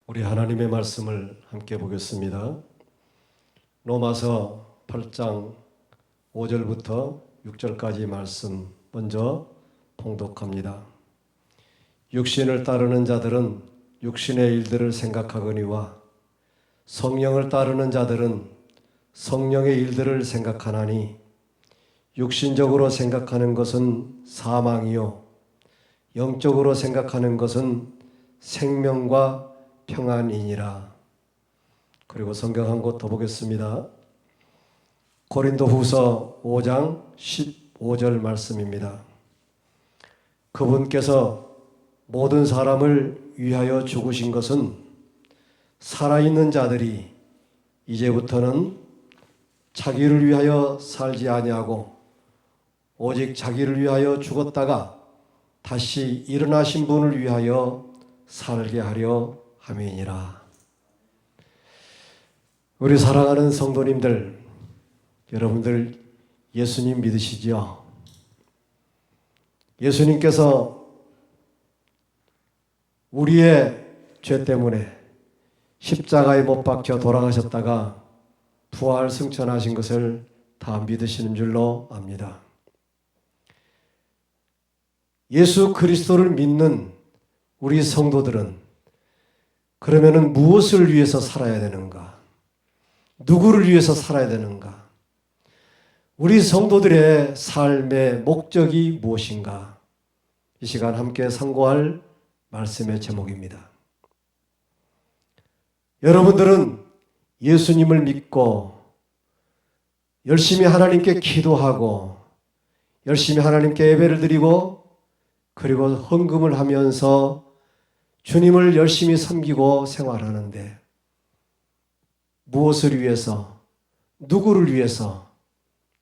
우리 하나님의 말씀을 함께 보겠습니다. 로마서 8장 5절부터 6절까지 말씀 먼저 봉독합니다. 육신을 따르는 자들은 육신의 일들을 생각하거니와 성령을 따르는 자들은 성령의 일들을 생각하나니 육신적으로 생각하는 것은 사망이요 영적으로 생각하는 것은 생명과 평안이니라. 그리고 성경 한 곳 더 보겠습니다. 고린도후서 5장 15절 말씀입니다. 그분께서 모든 사람을 위하여 죽으신 것은 살아있는 자들이 이제부터는 자기를 위하여 살지 아니하고 오직 자기를 위하여 죽었다가 다시 일어나신 분을 위하여 살게 하려 함이니라. 우리 사랑하는 성도님들, 여러분들 예수님 믿으시지요? 예수님께서 우리의 죄 때문에 십자가에 못 박혀 돌아가셨다가 부활 승천하신 것을 다 믿으시는 줄로 압니다. 예수 그리스도를 믿는 우리 성도들은 그러면은 무엇을 위해서 살아야 되는가? 누구를 위해서 살아야 되는가? 우리 성도들의 삶의 목적이 무엇인가? 이 시간 함께 상고할 말씀의 제목입니다. 여러분들은 예수님을 믿고 열심히 하나님께 기도하고 열심히 하나님께 예배를 드리고 그리고 헌금을 하면서 주님을 열심히 섬기고 생활하는데 무엇을 위해서, 누구를 위해서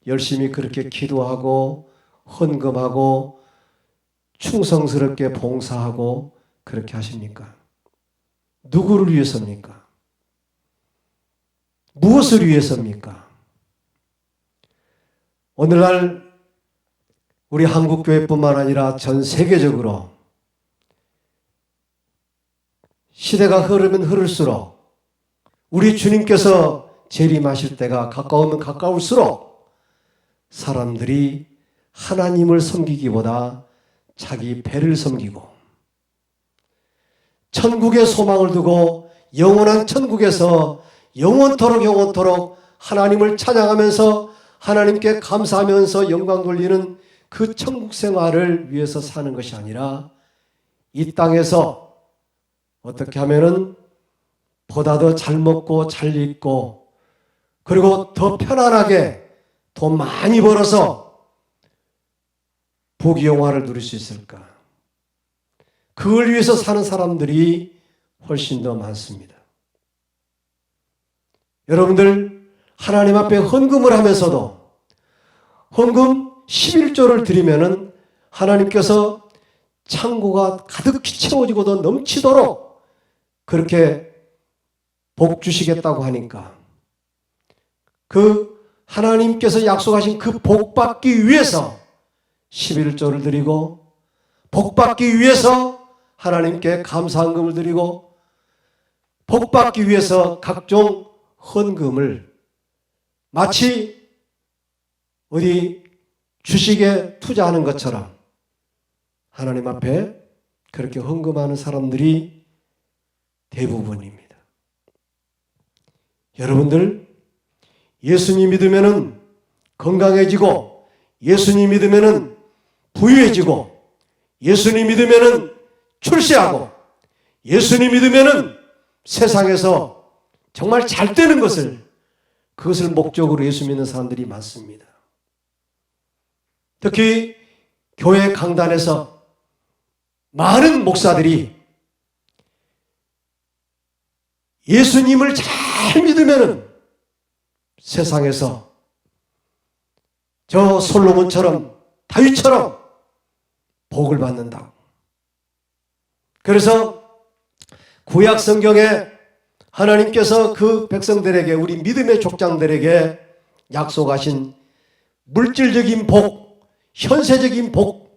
열심히 그렇게 기도하고 헌금하고 충성스럽게 봉사하고 그렇게 하십니까? 누구를 위해서입니까? 무엇을 위해서입니까? 오늘날 우리 한국교회뿐만 아니라 전 세계적으로 시대가 흐르면 흐를수록 우리 주님께서 재림하실 때가 가까우면 가까울수록 사람들이 하나님을 섬기기보다 자기 배를 섬기고 천국의 소망을 두고 영원한 천국에서 영원토록 하나님을 찬양하면서 하나님께 감사하면서 영광 돌리는 그 천국 생활을 위해서 사는 것이 아니라 이 땅에서 어떻게 하면은 보다 더 잘 먹고 잘 입고 그리고 더 편안하게 돈 많이 벌어서 부귀영화를 누릴 수 있을까? 그걸 위해서 사는 사람들이 훨씬 더 많습니다. 여러분들 하나님 앞에 헌금을 하면서도 헌금 11조를 드리면은 하나님께서 창고가 가득히 채워지고 더 넘치도록 그렇게 복 주시겠다고 하니까 그 하나님께서 약속하신 그 복 받기 위해서 11조를 드리고 복 받기 위해서 하나님께 감사헌금을 드리고 복 받기 위해서 각종 헌금을 마치 어디 주식에 투자하는 것처럼 하나님 앞에 그렇게 헌금하는 사람들이 대부분입니다. 여러분들 예수님 믿으면은 건강해지고 예수님 믿으면은 부유해지고 예수님 믿으면은 출세하고 예수님 믿으면은 세상에서 정말 잘 되는 그것을 목적으로 예수 믿는 사람들이 많습니다. 특히 교회 강단에서 많은 목사들이 예수님을 잘 믿으면 세상에서 저 솔로몬처럼 다윗처럼 복을 받는다고. 그래서 구약 성경에 하나님께서 그 백성들에게 우리 믿음의 족장들에게 약속하신 물질적인 복, 현세적인 복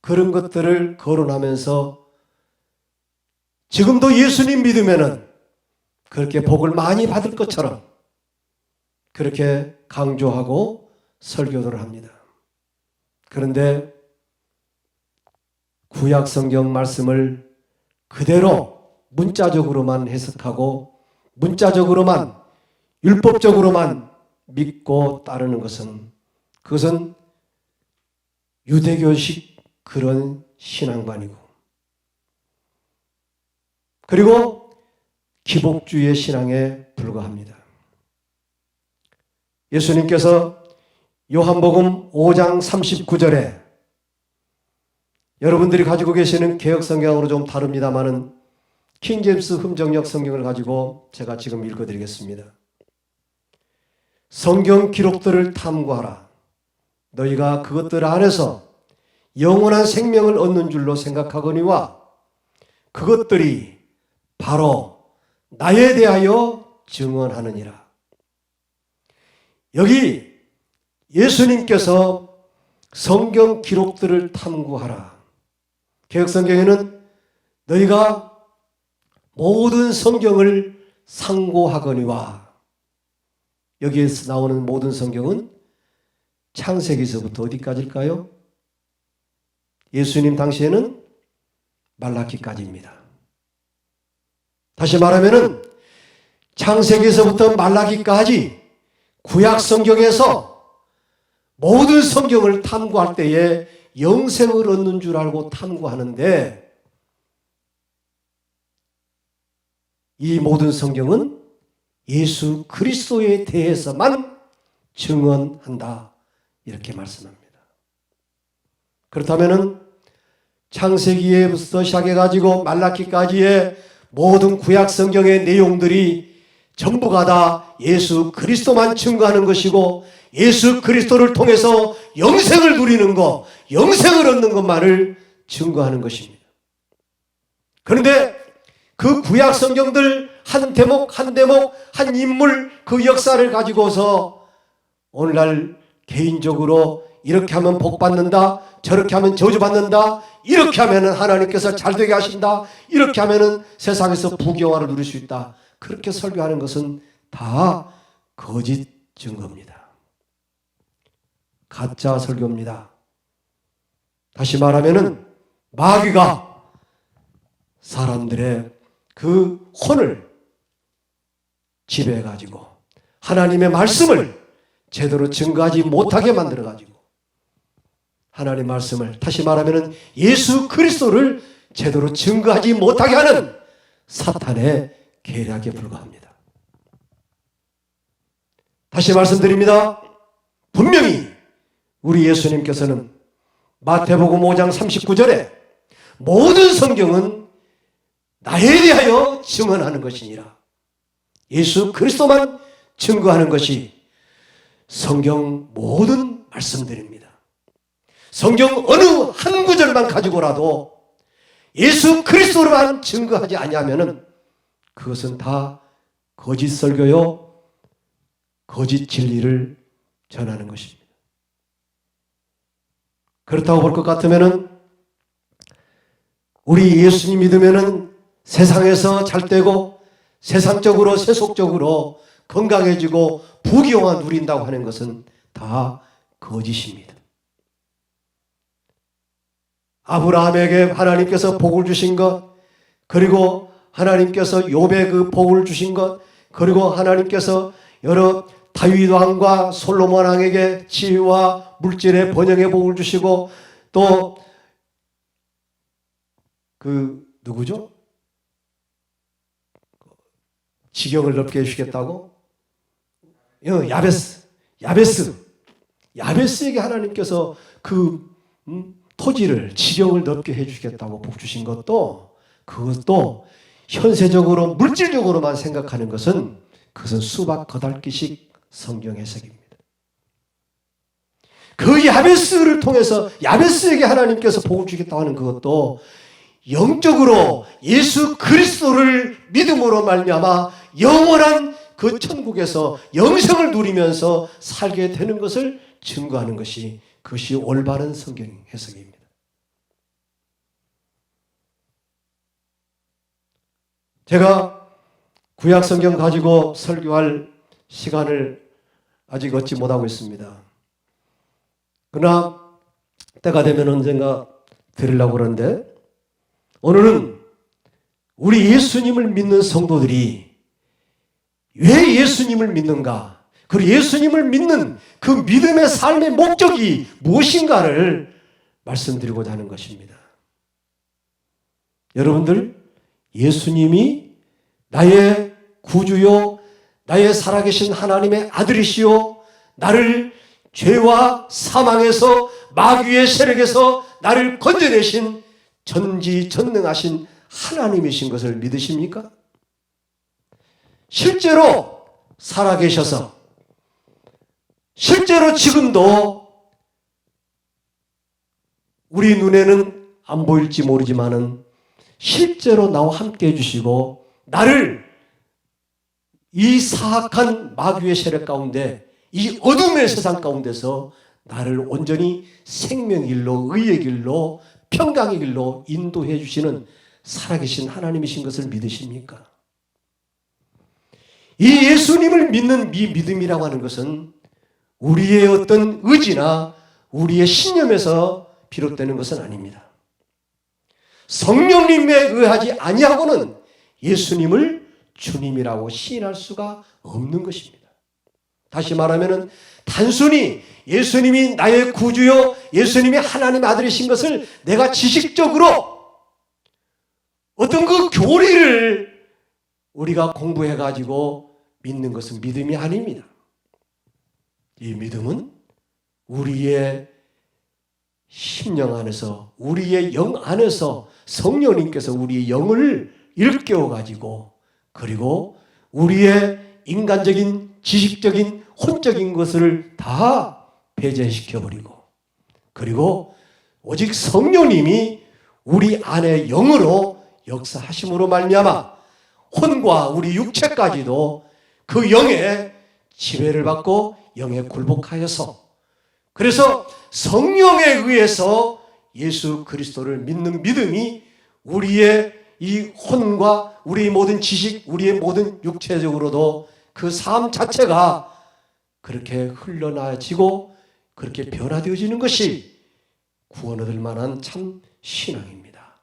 그런 것들을 거론하면서 지금도 예수님 믿으면은 그렇게 복을 많이 받을 것처럼 그렇게 강조하고 설교를 합니다. 그런데 구약 성경 말씀을 그대로 문자적으로만 해석하고 문자적으로만 율법적으로만 믿고 따르는 것은 그것은 유대교식 그런 신앙관이고 그리고 기복주의 신앙에 불과합니다. 예수님께서 요한복음 5장 39절에 여러분들이 가지고 계시는 개혁성경으로 좀 다릅니다마는 킹제임스 흠정역 성경을 가지고 제가 지금 읽어드리겠습니다. 성경 기록들을 탐구하라. 너희가 그것들 안에서 영원한 생명을 얻는 줄로 생각하거니와 그것들이 바로 나에 대하여 증언하느니라. 여기 예수님께서 성경 기록들을 탐구하라. 개혁성경에는 너희가 모든 성경을 상고하거니와 여기에서 나오는 모든 성경은 창세기서부터 어디까지일까요? 예수님 당시에는 말라기까지입니다. 다시 말하면은 창세기서부터 말라기까지 구약 성경에서 모든 성경을 탐구할 때에 영생을 얻는 줄 알고 탐구하는데 이 모든 성경은 예수 그리스도에 대해서만 증언한다. 이렇게 말씀합니다. 그렇다면 창세기에부터 시작해가지고 말라기까지의 모든 구약 성경의 내용들이 전부가 다 예수 그리스도만 증거하는 것이고 예수 그리스도를 통해서 영생을 누리는 것, 영생을 얻는 것만을 증거하는 것입니다. 그런데 그 구약 성경들 한 대목 한 대목 한 인물 그 역사를 가지고서 오늘날 개인적으로 이렇게 하면 복 받는다, 저렇게 하면 저주 받는다, 이렇게 하면 하나님께서 잘되게 하신다, 이렇게 하면 세상에서 부귀영화를 누릴 수 있다, 그렇게 설교하는 것은 다 거짓 증거입니다. 가짜 설교입니다. 다시 말하면은 마귀가 사람들의 그 혼을 지배해가지고 하나님의 말씀을 제대로 증거하지 못하게 만들어가지고 하나님의 말씀을 다시 말하면은 예수 그리스도를 제대로 증거하지 못하게 하는 사탄의 계략에 불과합니다. 다시 말씀드립니다. 분명히 우리 예수님께서는 마태복음 5장 39절에 모든 성경은 나에 대하여 증언하는 것이니라. 예수 그리스도만 증거하는 것이 성경 모든 말씀들입니다. 성경 어느 한 구절만 가지고라도 예수 그리스도로만 증거하지 아니하면은 그것은 다 거짓 설교요, 거짓 진리를 전하는 것입니다. 그렇다고 볼 것 같으면은 우리 예수님 믿으면은 세상에서 잘되고 세상적으로 세속적으로 건강해지고 부귀영화 누린다고 하는 것은 다 거짓입니다. 아브라함에게 하나님께서 복을 주신 것, 그리고 하나님께서 욥에 그 복을 주신 것, 그리고 하나님께서 여러 다윗 왕과 솔로몬 왕에게 지혜와 물질의 번영의 복을 주시고 또 그 누구죠? 지경을 넓게 해주시겠다고? 야베스에게 하나님께서 그 토지를 지경을 넓게 해주시겠다고 복 주신 것도 그것도 현세적으로 물질적으로만 생각하는 것은 그것은 수박 거달기식 성경 해석입니다. 그 야베스를 통해서 야베스에게 하나님께서 복을 주겠다고 하는 그것도 영적으로 예수 그리스도를 믿음으로 말미암아 영원한 그 천국에서 영생을 누리면서 살게 되는 것을 증거하는 것이 그것이 올바른 성경 해석입니다. 제가 구약 성경 가지고 설교할 시간을 아직 얻지 못하고 있습니다. 그러나 때가 되면 언젠가 드리려고 그러는데, 오늘은 우리 예수님을 믿는 성도들이 왜 예수님을 믿는가, 그리고 예수님을 믿는 그 믿음의 삶의 목적이 무엇인가를 말씀드리고자 하는 것입니다. 여러분들, 예수님이 나의 구주요, 나의 살아계신 하나님의 아들이시요, 나를 죄와 사망에서, 마귀의 세력에서 나를 건져내신 전지전능하신 하나님이신 것을 믿으십니까? 실제로 살아계셔서, 실제로 지금도 우리 눈에는 안 보일지 모르지만은 실제로 나와 함께 해주시고, 나를 이 사악한 마귀의 세력 가운데, 이 어둠의 세상 가운데서 나를 온전히 생명의 길로, 의의 길로, 평강의 길로 인도해 주시는 살아계신 하나님이신 것을 믿으십니까? 이 예수님을 믿는 이 믿음이라고 하는 것은 우리의 어떤 의지나 우리의 신념에서 비롯되는 것은 아닙니다. 성령님에 의하지 아니하고는 예수님을 주님이라고 시인할 수가 없는 것입니다. 다시 말하면 단순히 예수님이 나의 구주요, 예수님이 하나님의 아들이신 것을 내가 지식적으로 어떤 그 교리를 우리가 공부해가지고 믿는 것은 믿음이 아닙니다. 이 믿음은 우리의 심령 안에서, 우리의 영 안에서 성령님께서 우리의 영을 일깨워가지고, 그리고 우리의 인간적인, 지식적인, 혼적인 것을 다 배제시켜버리고, 그리고 오직 성령님이 우리 안에 영으로 역사하심으로 말미암아 혼과 우리 육체까지도 그 영의 지배를 받고 영에 굴복하여서, 그래서 성령에 의해서 예수 그리스도를 믿는 믿음이 우리의 이 혼과 우리의 모든 지식, 우리의 모든 육체적으로도 그 삶 자체가 그렇게 흘러나지고 그렇게 변화되어지는 것이 구원 얻을 만한 참 신앙입니다.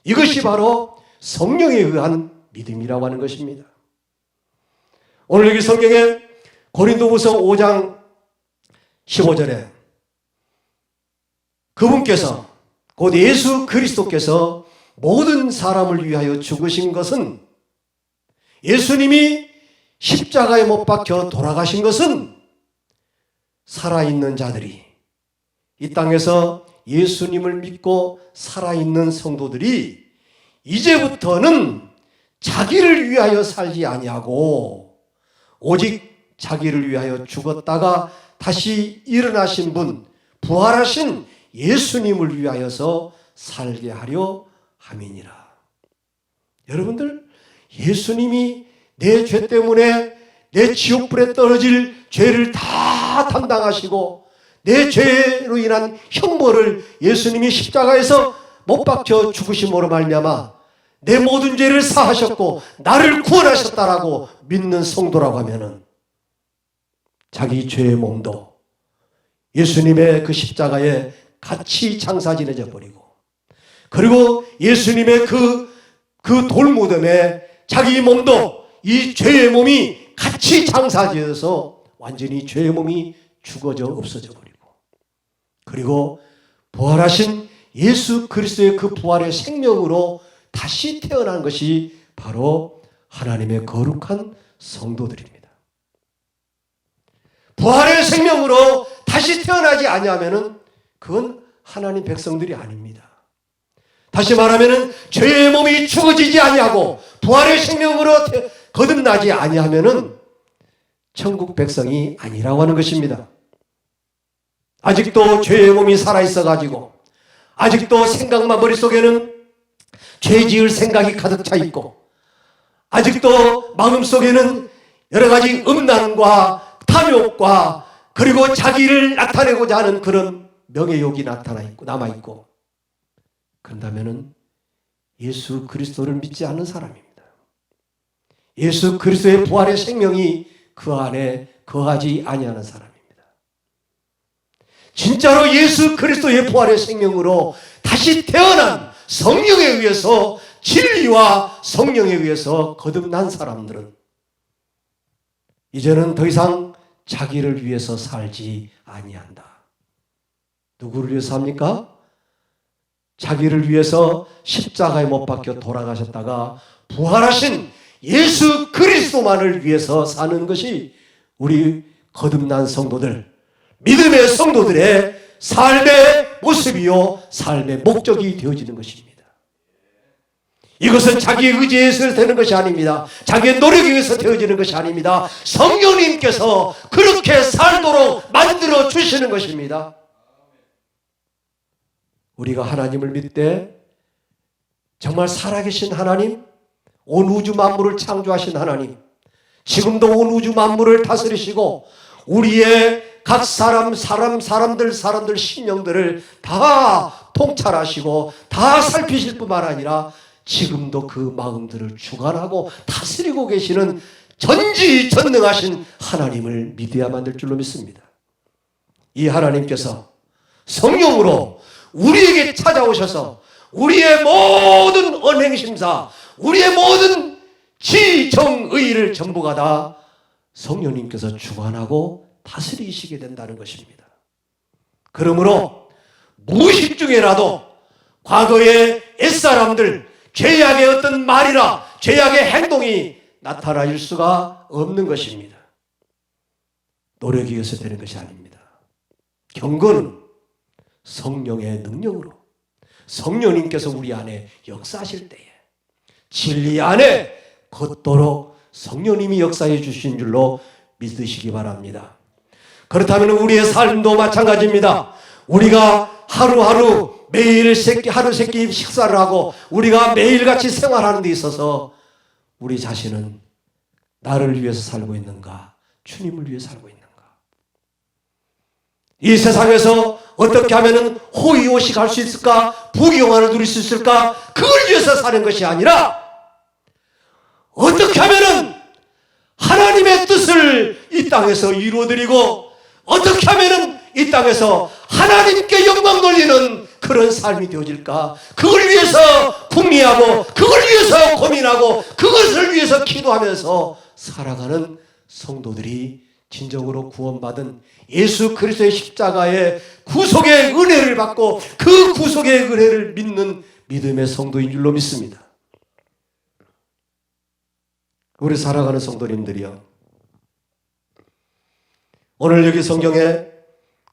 이것이 바로 성령에 의한 믿음이라고 하는 것입니다. 오늘 여기 성경에 고린도후서 5장 15절에 그분께서, 곧 예수 그리스도께서 모든 사람을 위하여 죽으신 것은, 예수님이 십자가에 못 박혀 돌아가신 것은 살아있는 자들이, 이 땅에서 예수님을 믿고 살아있는 성도들이 이제부터는 자기를 위하여 살지 아니하고 오직 자기를 위하여 죽었다가 다시 일어나신 분, 부활하신 예수님을 위하여서 살게 하려 함이니라. 여러분들, 예수님이 내 죄 때문에 내 지옥불에 떨어질 죄를 다 담당하시고 내 죄로 인한 형벌을 예수님이 십자가에서 못 박혀 죽으심으로 말미암아 내 모든 죄를 사하셨고 나를 구원하셨다라고 믿는 성도라고 하면은 자기 죄의 몸도 예수님의 그 십자가에 같이 장사 지내져 버리고, 그리고 예수님의 그 돌무덤에 자기 몸도 이 죄의 몸이 같이 장사지어서 완전히 죄의 몸이 죽어져 없어져 버리고, 그리고 부활하신 예수 그리스도의 그 부활의 생명으로 다시 태어난 것이 바로 하나님의 거룩한 성도들입니다. 부활의 생명으로 다시 태어나지 아니하면은 그건 하나님 백성들이 아닙니다. 다시 말하면은 죄의 몸이 죽어지지 아니하고 부활의 생명으로 거듭나지 아니하면은 천국 백성이 아니라고 하는 것입니다. 아직도 죄의 몸이 살아있어 가지고 아직도 생각만 머릿속에는 죄 지을 생각이 가득 차 있고, 아직도 마음속에는 여러 가지 음란과 탐욕과 그리고 자기를 나타내고자 하는 그런 명예욕이 남아있고, 그런다면은 예수 그리스도를 믿지 않는 사람입니다. 예수 그리스도의 부활의 생명이 그 안에 거하지 아니하는 사람입니다. 진짜로 예수 그리스도의 부활의 생명으로 다시 태어난 성령에 의해서, 진리와 성령에 의해서 거듭난 사람들은 이제는 더 이상 자기를 위해서 살지 아니한다. 누구를 위해서 삽니까? 자기를 위해서 십자가에 못 박혀 돌아가셨다가 부활하신 예수 그리스도만을 위해서 사는 것이 우리 거듭난 성도들, 믿음의 성도들의 삶의 모습이요, 삶의 목적이 되어지는 것입니다. 이것은 자기의 의지에 의해서 되는 것이 아닙니다. 자기의 노력에 의해서 되어지는 것이 아닙니다. 성령님께서 그렇게 살도록 만들어 주시는 것입니다. 우리가 하나님을 믿을 때 정말 살아계신 하나님, 온 우주 만물을 창조하신 하나님, 지금도 온 우주 만물을 다스리시고 우리의 각 사람들 심령들을 다 통찰하시고 다 살피실 뿐만 아니라 지금도 그 마음들을 주관하고 다스리고 계시는 전지전능하신 하나님을 믿어야만 될 줄로 믿습니다. 이 하나님께서 성령으로 우리에게 찾아오셔서 우리의 모든 언행심사, 우리의 모든 지정의를 전부가 다 성령님께서 주관하고 다스리시게 된다는 것입니다. 그러므로 무의식 중에라도 과거의 옛사람들, 죄악의 어떤 말이나 죄악의 행동이 나타날 수가 없는 것입니다. 노력이 의해서 되는 것이 아닙니다. 경건은 성령의 능력으로, 성령님께서 우리 안에 역사하실 때에 진리 안에 걷도록 성령님이 역사해 주신 줄로 믿으시기 바랍니다. 그렇다면 우리의 삶도 마찬가지입니다. 우리가 하루하루 매일 하루 세끼 식사를 하고 우리가 매일같이 생활하는 데 있어서 우리 자신은 나를 위해서 살고 있는가, 주님을 위해 살고 있는가? 이 세상에서 어떻게 하면 호의호식할 수 있을까? 부귀영화를 누릴 수 있을까? 그걸 위해서 사는 것이 아니라 어떻게 하면 하나님의 뜻을 이 땅에서 이루어드리고 어떻게 하면 이 땅에서 하나님께 영광 돌리는 그런 삶이 되어질까? 그걸 위해서 궁리하고 그걸 위해서 고민하고 그것을 위해서 기도하면서 살아가는 성도들이 진정으로 구원받은 예수 그리스도의 십자가의 구속의 은혜를 받고 그 구속의 은혜를 믿는 믿음의 성도인 줄로 믿습니다. 우리 살아가는 성도님들이요, 오늘 여기 성경에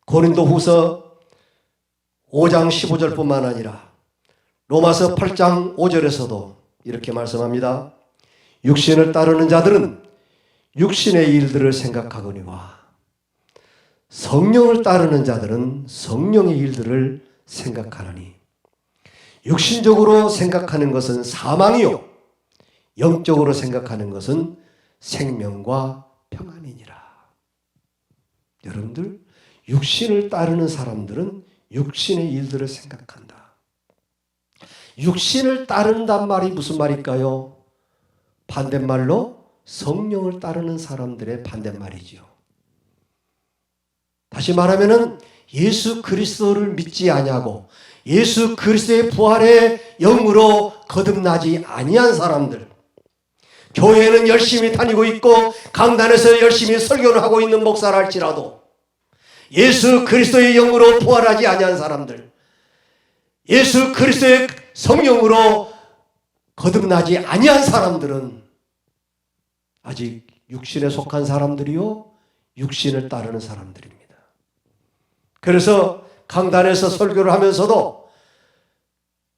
고린도후서 5장 15절뿐만 아니라 로마서 8장 5절에서도 이렇게 말씀합니다. 육신을 따르는 자들은 육신의 일들을 생각하거니와 성령을 따르는 자들은 성령의 일들을 생각하나니 육신적으로 생각하는 것은 사망이요 영적으로 생각하는 것은 생명과 평안이니라. 여러분들, 육신을 따르는 사람들은 육신의 일들을 생각한다. 육신을 따른단 말이 무슨 말일까요? 반대말로 성령을 따르는 사람들의 반대말이지요. 다시 말하면은 예수 그리스도를 믿지 아니하고 예수 그리스도의 부활의 영으로 거듭나지 아니한 사람들, 교회는 열심히 다니고 있고 강단에서 열심히 설교를 하고 있는 목사를 할지라도 예수 그리스도의 영으로 부활하지 아니한 사람들, 예수 그리스도의 성령으로 거듭나지 아니한 사람들은 아직 육신에 속한 사람들이요 육신을 따르는 사람들입니다. 그래서 강단에서 설교를 하면서도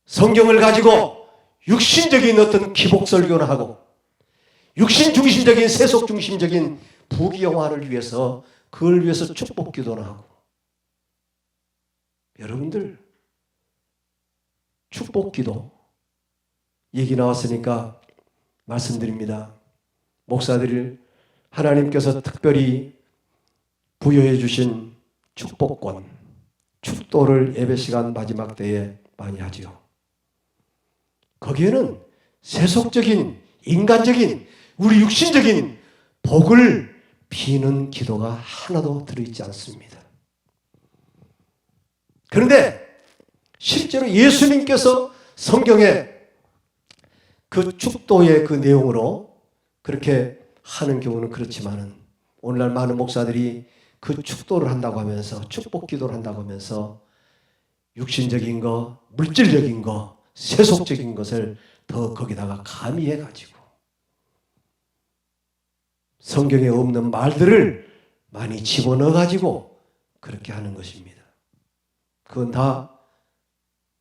성경을 가지고 육신적인 어떤 기복 설교를 하고 육신 중심적인 세속 중심적인 부귀영화를 위해서 그걸 위해서 축복 기도를 하고, 여러분들 축복 기도 얘기 나왔으니까 말씀드립니다. 목사들이 하나님께서 특별히 부여해 주신 축복권, 축도를 예배 시간 마지막 때에 많이 하지요. 거기에는 세속적인 인간적인 우리 육신적인 복을 비는 기도가 하나도 들어있지 않습니다. 그런데 실제로 예수님께서 성경에 그 축도의 그 내용으로 그렇게 하는 경우는 그렇지만은 오늘날 많은 목사들이 그 축도를 한다고 하면서 축복 기도를 한다고 하면서 육신적인 거, 물질적인 거, 세속적인 것을 더 거기다가 가미해 가지고 성경에 없는 말들을 많이 집어넣어 가지고 그렇게 하는 것입니다. 그건 다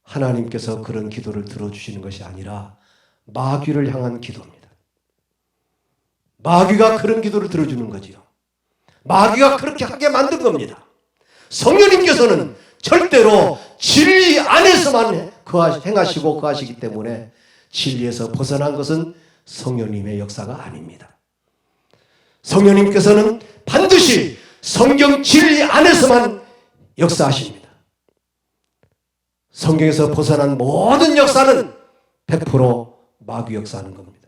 하나님께서 그런 기도를 들어주시는 것이 아니라 마귀를 향한 기도입니다. 마귀가 그런 기도를 들어주는 거지요. 마귀가 그렇게 하게 만든 겁니다. 성령님께서는 절대로 진리 안에서만 행하시고 거하시기 때문에 진리에서 벗어난 것은 성령님의 역사가 아닙니다. 성령님께서는 반드시 성경 진리 안에서만 역사하십니다. 성경에서 벗어난 모든 역사는 100% 마귀 역사하는 겁니다.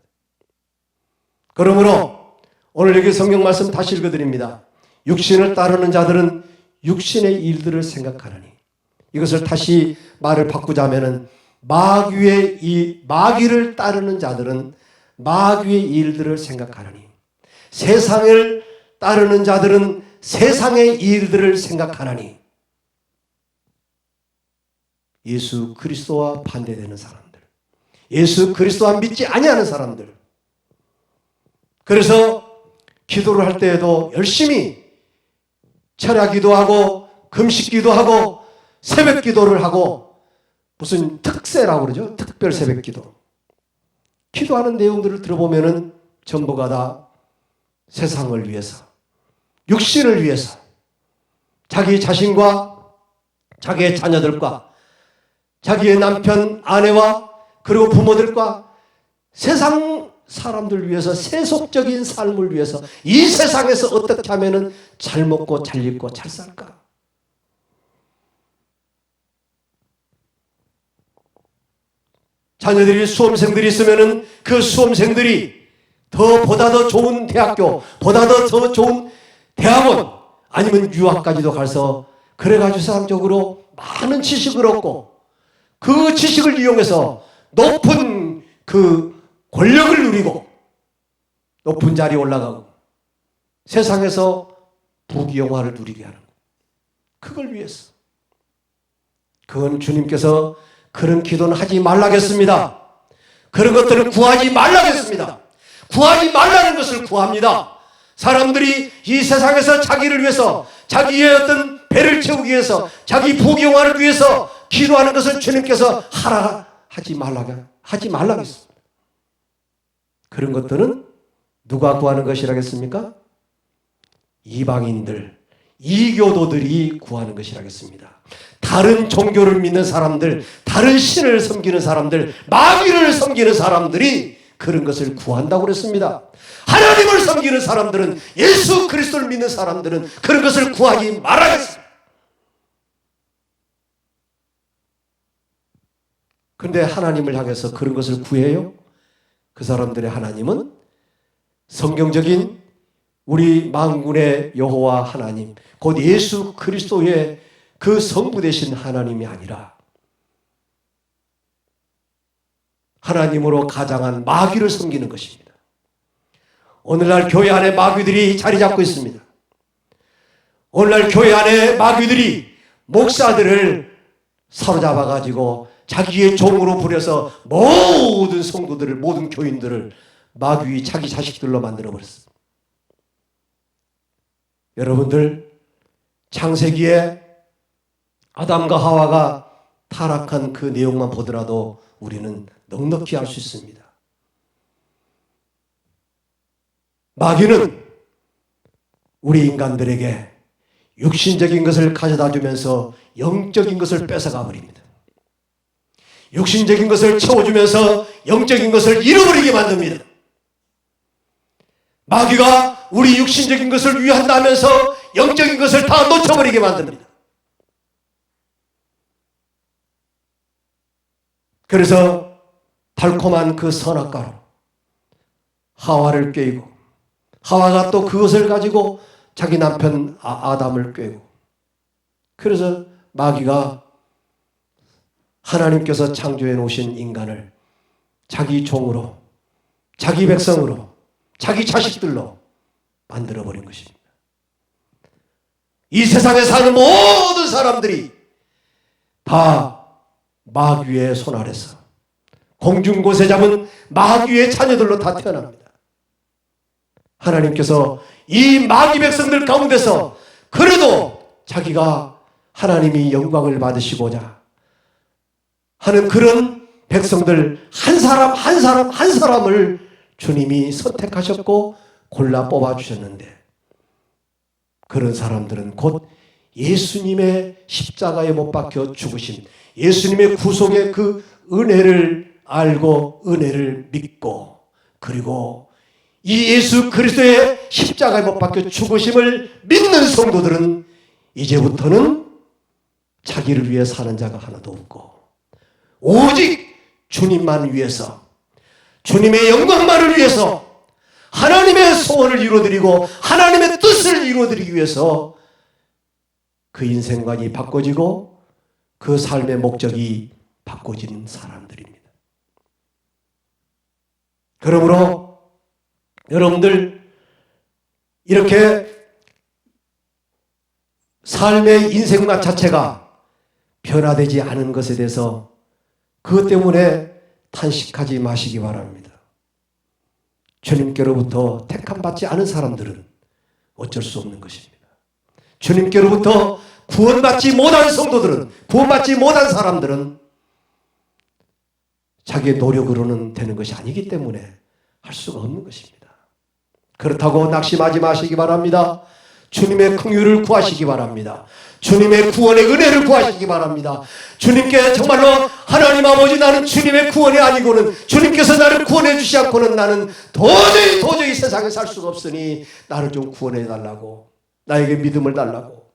그러므로 오늘 여기 성경 말씀 다시 읽어드립니다. 육신을 따르는 자들은 육신의 일들을 생각하느니, 이것을 다시 말을 바꾸자면은 마귀를 따르는 자들은 마귀의 일들을 생각하느니, 세상을 따르는 자들은 세상의 일들을 생각하느니, 예수 그리스도와 반대되는 사람들, 예수 그리스도와 믿지 아니하는 사람들. 그래서 기도를 할 때에도 열심히 철야 기도하고 금식 기도하고 새벽 기도를 하고, 무슨 특세라고 그러죠. 특별 새벽 기도. 기도하는 내용들을 들어보면은 전부가 다 세상을 위해서, 육신을 위해서, 자기 자신과 자기의 자녀들과 자기의 남편, 아내와 그리고 부모들과 세상 사람들 위해서, 세속적인 삶을 위해서, 이 세상에서 어떻게 하면은 잘 먹고 잘 입고 잘 살까? 자녀들이 수험생들이 있으면은 그 수험생들이 보다 더 좋은 대학교, 보다 더 좋은 대학원, 아니면 유학까지도 가서 그래가지고 세상적으로 많은 지식을 얻고 그 지식을 이용해서 높은 그 권력을 누리고 높은 자리에 올라가고 세상에서 부귀영화를 누리게 하는 것. 그걸 위해서. 그건 주님께서 그런 기도는 하지 말라겠습니다. 그런 것들을 구하지 말라겠습니다. 구하지 말라는 것을 구합니다. 사람들이 이 세상에서 자기를 위해서, 자기의 어떤 배를 채우기 위해서, 자기 부귀영화를 위해서 기도하는 것을 주님께서 하지 말라겠습니다. 그런 것들은 누가 구하는 것이라겠습니까? 이방인들, 이교도들이 구하는 것이라겠습니다. 다른 종교를 믿는 사람들, 다른 신을 섬기는 사람들, 마귀를 섬기는 사람들이 그런 것을 구한다고 그랬습니다. 하나님을 섬기는 사람들은, 예수 그리스도를 믿는 사람들은 그런 것을 구하지 말아야겠습니다. 그런데 하나님을 향해서 그런 것을 구해요? 그 사람들의 하나님은 성경적인 우리 만군의 여호와 하나님, 곧 예수 그리스도의 그 성부 되신 하나님이 아니라 하나님으로 가장한 마귀를 섬기는 것입니다. 오늘날 교회 안에 마귀들이 자리 잡고 있습니다. 오늘날 교회 안에 마귀들이 목사들을 사로잡아가지고 자기의 종으로 부려서 모든 성도들을, 모든 교인들을 마귀의 자기 자식들로 만들어버렸습니다. 여러분들, 창세기에 아담과 하와가 타락한 그 내용만 보더라도 우리는 넉넉히 알 수 있습니다. 마귀는 우리 인간들에게 육신적인 것을 가져다 주면서 영적인 것을 뺏어가 버립니다. 육신적인 것을 채워주면서 영적인 것을 잃어버리게 만듭니다. 마귀가 우리 육신적인 것을 위한다면서 영적인 것을 다 놓쳐버리게 만듭니다. 그래서 달콤한 그 선악과로 하와를 꾀고, 하와가 또 그것을 가지고 자기 남편 아담을 꾀고, 그래서 마귀가 하나님께서 창조해 놓으신 인간을 자기 종으로, 자기 백성으로, 자기 자식들로 만들어버린 것입니다. 이 세상에 사는 모든 사람들이 다 마귀의 손 아래서 공중곳에 잡은 마귀의 자녀들로 다 태어납니다. 하나님께서 이 마귀 백성들 가운데서 그래도 자기가 하나님이 영광을 받으시고자 하는 그런 백성들 한 사람 한 사람 한 사람을 주님이 선택하셨고 골라 뽑아주셨는데, 그런 사람들은 곧 예수님의 십자가에 못 박혀 죽으신 예수님의 구속의 그 은혜를 알고 은혜를 믿고, 그리고 이 예수 그리스도의 십자가에 못 박혀 죽으심을 믿는 성도들은 이제부터는 자기를 위해 사는 자가 하나도 없고 오직 주님만 위해서, 주님의 영광만을 위해서, 하나님의 소원을 이루어드리고 하나님의 뜻을 이루어드리기 위해서 그 인생관이 바꿔지고 그 삶의 목적이 바꿔진 사람들입니다. 그러므로 여러분들 이렇게 삶의 인생관 자체가 변화되지 않은 것에 대해서 그것 때문에 탄식하지 마시기 바랍니다. 주님께로부터 택함받지 않은 사람들은 어쩔 수 없는 것입니다. 주님께로부터 구원받지 못한 성도들은, 구원받지 못한 사람들은 자기의 노력으로는 되는 것이 아니기 때문에 할 수가 없는 것입니다. 그렇다고 낙심하지 마시기 바랍니다. 주님의 긍휼을 구하시기 바랍니다. 주님의 구원의 은혜를 구하시기 바랍니다. 주님께 정말로 하나님 아버지, 나는 주님의 구원이 아니고는, 주님께서 나를 구원해 주시 않고는 나는 도저히 세상에 살 수가 없으니 나를 좀 구원해 달라고, 나에게 믿음을 달라고,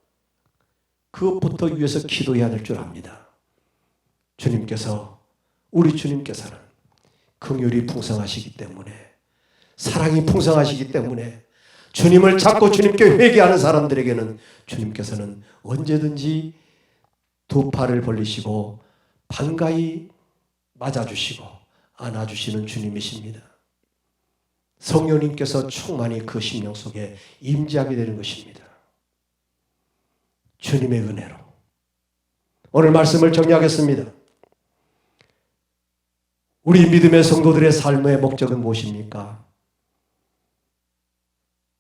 그것부터 위해서 기도해야 될 줄 압니다. 주님께서, 우리 주님께서는 긍휼이 풍성하시기 때문에, 사랑이 풍성하시기 때문에 주님을 찾고 주님께 회개하는 사람들에게는 주님께서는 언제든지 두 팔을 벌리시고 반가이 맞아주시고 안아주시는 주님이십니다. 성령님께서 충만히 그 심령 속에 임재하게 되는 것입니다. 주님의 은혜로 오늘 말씀을 정리하겠습니다. 우리 믿음의 성도들의 삶의 목적은 무엇입니까?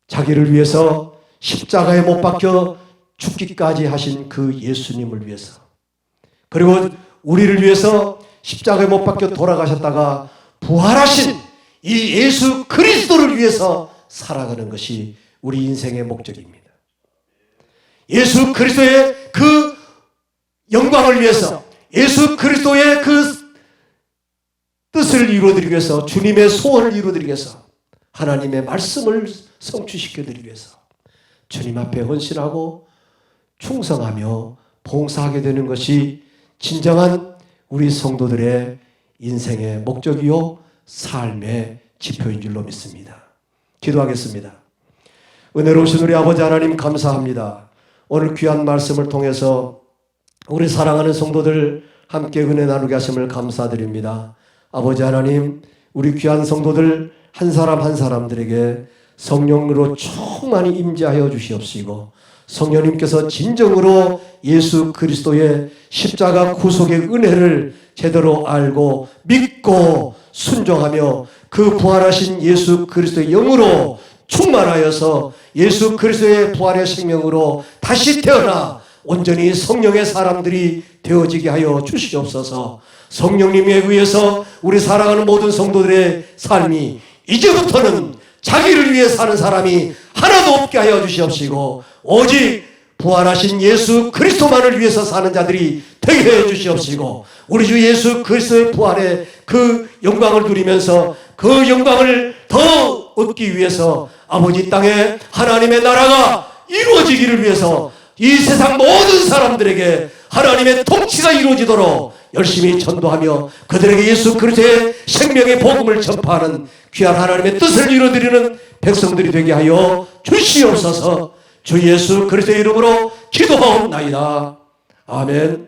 자기를 위해서 십자가에 못 박혀 죽기까지 하신 그 예수님을 위해서, 그리고 우리를 위해서 십자가에 못 박혀 돌아가셨다가 부활하신 이 예수 그리스도를 위해서 살아가는 것이 우리 인생의 목적입니다. 예수 그리스도의 그 영광을 위해서, 예수 그리스도의 그 뜻을 이루어드리기 위해서, 주님의 소원을 이루어드리기 위해서, 하나님의 말씀을 성취시켜드리기 위해서 주님 앞에 헌신하고 충성하며 봉사하게 되는 것이 진정한 우리 성도들의 인생의 목적이요 삶의 지표인 줄로 믿습니다. 기도하겠습니다. 은혜로우신 우리 아버지 하나님, 감사합니다. 오늘 귀한 말씀을 통해서 우리 사랑하는 성도들 함께 은혜 나누게 하심을 감사드립니다. 아버지 하나님, 우리 귀한 성도들 한 사람 한 사람들에게 성령으로 충만히 임재하여 주시옵시고, 성령님께서 진정으로 예수 그리스도의 십자가 구속의 은혜를 제대로 알고 믿고 순종하며 그 부활하신 예수 그리스도의 영으로 충만하여서 예수 그리스도의 부활의 생명으로 다시 태어나 온전히 성령의 사람들이 되어지게 하여 주시옵소서. 성령님에 의해서 우리 사랑하는 모든 성도들의 삶이 이제부터는 자기를 위해 사는 사람이 하나도 없게 하여 주시옵시고, 오직 부활하신 예수 그리스도만을 위해서 사는 자들이 되게 해 주시옵시고, 우리 주 예수 그리스도의 부활의 그 영광을 누리면서 그 영광을 더 얻기 위해서 아버지 땅에 하나님의 나라가 이루어지기를 위해서 이 세상 모든 사람들에게 하나님의 통치가 이루어지도록 열심히 전도하며 그들에게 예수 그리스도의 생명의 복음을 전파하는 귀한 하나님의 뜻을 이루어드리는 백성들이 되게 하여 주시옵소서. 주 예수 그리스도의 이름으로 기도하옵나이다. 아멘.